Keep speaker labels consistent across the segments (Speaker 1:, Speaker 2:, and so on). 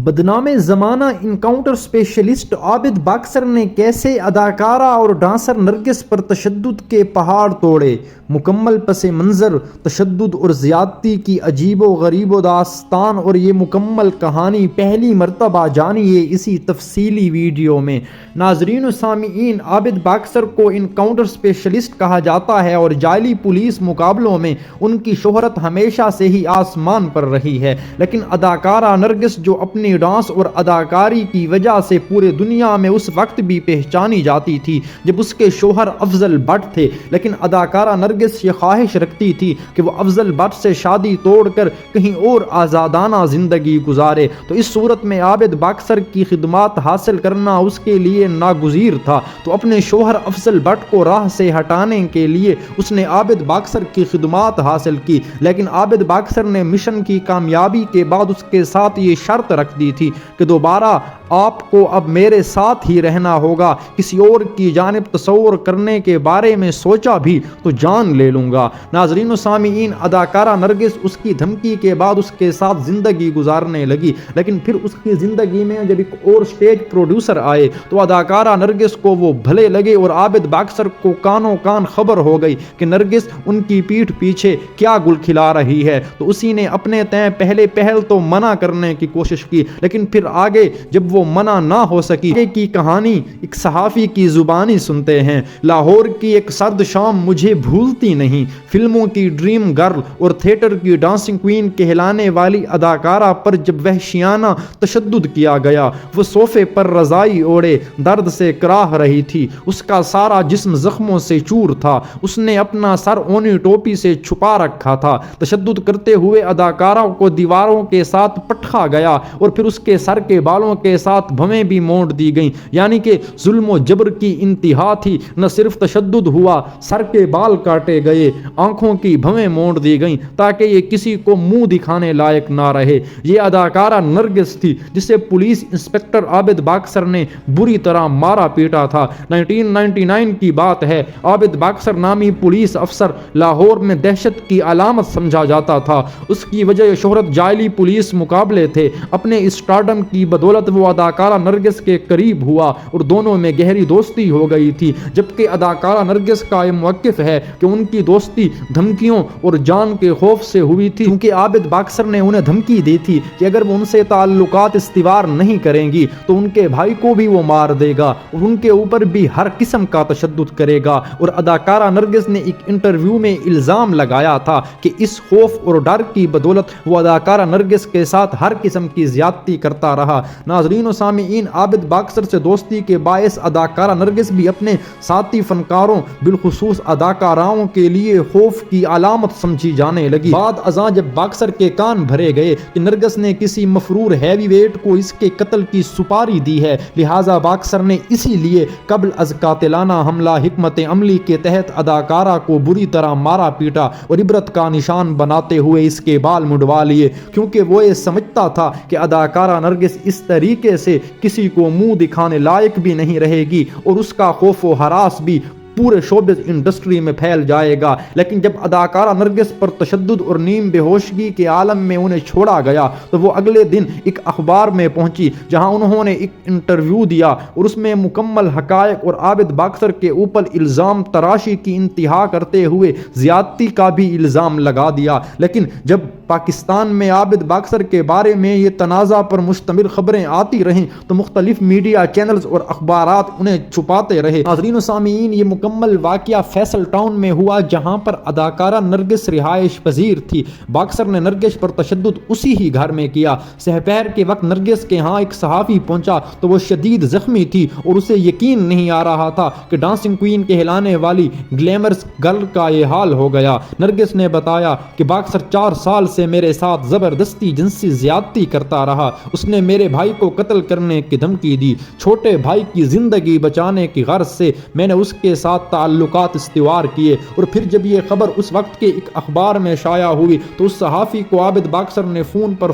Speaker 1: بدنام زمانہ encounter specialist عابد boxer نے کیسے اداکارہ اور ڈانسر نرگس پر تشدد کے پہاڑ توڑے، مکمل پس منظر تشدد اور زیادتی کی عجیب و غریب و داستان اور یہ مکمل کہانی پہلی مرتبہ جانیے اسی تفصیلی ویڈیو میں۔ ناظرین و سامعین، عابد باکسر کو انکاؤنٹر اسپیشلسٹ کہا جاتا ہے اور جعلی پولیس مقابلوں میں ان کی شہرت ہمیشہ سے ہی آسمان پر رہی ہے، لیکن اداکارہ نرگس جو اپنی ڈانس اور اداکاری کی وجہ سے پورے دنیا میں اس وقت بھی پہچانی جاتی تھی جب اس کے شوہر افضل بٹ تھے، لیکن اداکارہ نرگس یہ خواہش رکھتی تھی کہ وہ افضل بٹ سے شادی توڑ کر کہیں اور آزادانہ زندگی گزارے، تو اس صورت میں عابد باکسر کی خدمات حاصل کرنا اس کے لیے ناگزیر تھا۔ تو اپنے شوہر افضل بٹ کو راہ سے ہٹانے کے لیے اس نے عابد باکسر کی خدمات حاصل کی، لیکن عابد باکسر نے مشن کی کامیابی کے بعد اس کے ساتھ یہ شرط رکھ دی تھی کہ دوبارہ آپ کو اب میرے ساتھ ہی رہنا ہوگا، کسی اور کی جانب تصور کرنے کے بارے میں سوچا بھی تو جان لے لوں گا۔ ناظرین و سامعین، اداکارہ نرگس اس کی دھمکی کے بعد اس کے ساتھ زندگی گزارنے لگی، لیکن پھر اس کی زندگی میں جب ایک اور سٹیج پروڈیوسر آئے تو اداکارہ نرگس کو وہ بھلے لگے اور عابد باکسر کو کانوں کان خبر ہو گئی کہ نرگس ان کی پیٹھ پیچھے کیا گل کھلا رہی ہے، تو اسی نے اپنے تئیں پہل تو منع کرنے کی کوشش کی، لیکن پھر آگے جب وہ منع نہ ہو سکی، آگے کی کہانی ایک صحافی کی زبانی سنتے ہیں۔ لاہور کی ایک سرد شام مجھے بھولتی نہیں، فلموں کی ڈریم گرل اور تھیٹر کی ڈانسنگ کوئین کہلانے والی اداکارہ پر جب وحشیانہ تشدد کیا گیا، وہ صوفے پر رضائی اوڑے درد سے کراہ رہی تھی، اس کا سارا جسم زخموں سے چور تھا، اس نے اپنا سر اونی ٹوپی سے چھپا رکھا تھا، تشدد کرتے ہوئے اداکارہ کو دیواروں کے ساتھ پٹخا گیا اور پھر اس کے سر کے بالوں کے ساتھ بھویں بھی مونڈ دی گئیں، یعنی کہ ظلم و جبر کی انتہا تھی۔ نہ صرف تشدد ہوا، سر کے بال کاٹے گئے، آنکھوں کی بھویں مونڈ دی گئیں تاکہ یہ کسی کو منہ دکھانے لائق نہ رہے۔ یہ اداکارہ نرگس تھی جسے پولیس انسپکٹر عابد باکسر نے بری طرح مارا پیٹا تھا۔ 1999 کی بات ہے، عابد باکسر نامی پولیس افسر لاہور میں دہشت کی علامت سمجھا جاتا تھا، اس کی وجہ شہرت جعلی پولیس مقابلے تھے۔ اپنے اسٹارڈم کی بدولت وہ اداکارہ نرگس کے قریب ہوا اور دونوں میں گہری دوستی ہو گئی تھی، جبکہ اداکارہ نرگس کا یہ موقف ہے کہ ان کی دوستی دھمکیوں اور جان کے خوف سے ہوئی تھی، کیونکہ عابد باکسر نے انہیں دھمکی دی تھی کہ اگر وہ ان سے تعلقات استوار نہیں کریں گی تو ان کے بھائی کو بھی وہ مار دے گا اور ان کے اوپر بھی ہر قسم کا تشدد کرے گا۔ اور اداکارہ نرگس نے ایک انٹرویو میں الزام لگایا تھا کہ اس خوف اور ڈر کی بدولت وہ اداکارہ نرگس کے ساتھ ہر قسم کی زیادتی کرتا رہا۔ ناظرین و سامعین، عابد باکسر سے دوستی کے باعث اداکارہ نرگس بھی اپنے ساتھی فنکاروں بالخصوص اداکاراؤں کے لیے خوف کی علامت سمجھی جانے لگی۔ بعد ازاں جب باکسر کے کان بھرے گئے کہ نرگس نے کسی مفرور ہیوی ویٹ کو اس کے قتل کی سپاری دی ہے، لہٰذا باکسر نے اسی لیے قبل از قاتلانہ حملہ حکمت عملی کے تحت اداکارہ کو بری طرح مارا پیٹا اور عبرت کا نشان بناتے ہوئے اس کے بال مڈوا لیے، کیونکہ وہ یہ سمجھتا تھا کہ اداکارہ نرگس اس طریقے سے کسی کو منہ دکھانے لائق بھی نہیں رہے گی اور اس کا خوف و ہراس بھی پورے شوبز انڈسٹری میں پھیل جائے گا۔ لیکن جب اداکارہ نرگس پر تشدد اور نیم بے ہوشگی کے عالم میں انہیں چھوڑا گیا تو وہ اگلے دن ایک اخبار میں پہنچی جہاں انہوں نے ایک انٹرویو دیا اور اس میں مکمل حقائق اور عابد باکسر کے اوپر الزام تراشی کی انتہا کرتے ہوئے زیادتی کا بھی الزام لگا دیا۔ لیکن جب پاکستان میں عابد باکسر کے بارے میں یہ تنازع پر مشتمل خبریں آتی رہیں تو مختلف میڈیا چینلز اور اخبارات انہیں چھپاتے رہے۔ ناظرین و سامعین، یہ مکمل واقعہ فیصل ٹاؤن میں ہوا جہاں پر اداکارہ نرگس رہائش پذیر تھی۔ باکسر نے نرگس پر تشدد اسی ہی گھر میں کیا۔ سحپہر کے وقت نرگس کے ہاں ایک صحافی پہنچا تو وہ شدید زخمی تھی اور اسے یقین نہیں آ رہا تھا کہ ڈانسنگ کوئین کہلانے والی گلیمرس گرل کا یہ حال ہو گیا۔ نرگس نے بتایا کہ باکسر 4 سال سے میرے ساتھ زبردستی جنسی زیادتی کرتا رہا، اس نے میرے بھائی کو قتل کرنے کی دھمکی دی، چھوٹے بھائی کی زندگی بچانے کی غرض سے میں نے اس کے ساتھ تعلقات استوار کیے، اور پھر جب یہ خبر اس وقت کے ایک اخبار میں شائع ہوئی تو اس صحافی کو عابد باکسر نے فون پر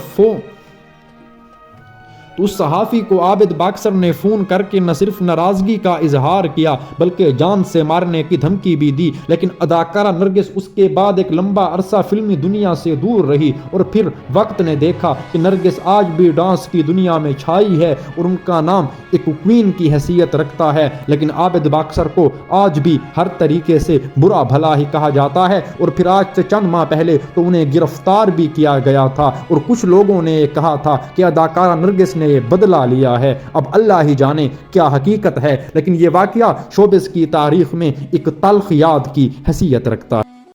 Speaker 1: تو اس صحافی کو عابد باکسر نے فون کر کے نہ صرف ناراضگی کا اظہار کیا بلکہ جان سے مارنے کی دھمکی بھی دی، لیکن اداکارہ نرگس اس کے بعد ایک لمبا عرصہ فلمی دنیا سے دور رہی، اور پھر وقت نے دیکھا کہ نرگس آج بھی ڈانس کی دنیا میں چھائی ہے اور ان کا نام ایک کوئین کی حیثیت رکھتا ہے، لیکن عابد باکسر کو آج بھی ہر طریقے سے برا بھلا ہی کہا جاتا ہے، اور پھر آج سے چند ماہ پہلے تو انہیں گرفتار بھی کیا گیا تھا، اور کچھ لوگوں نے یہ کہا تھا کہ اداکارہ نرگس نے یہ بدلہ لیا ہے۔ اب اللہ ہی جانے کیا حقیقت ہے، لیکن یہ واقعہ شوبز کی تاریخ میں ایک تلخ یاد کی حیثیت رکھتا ہے۔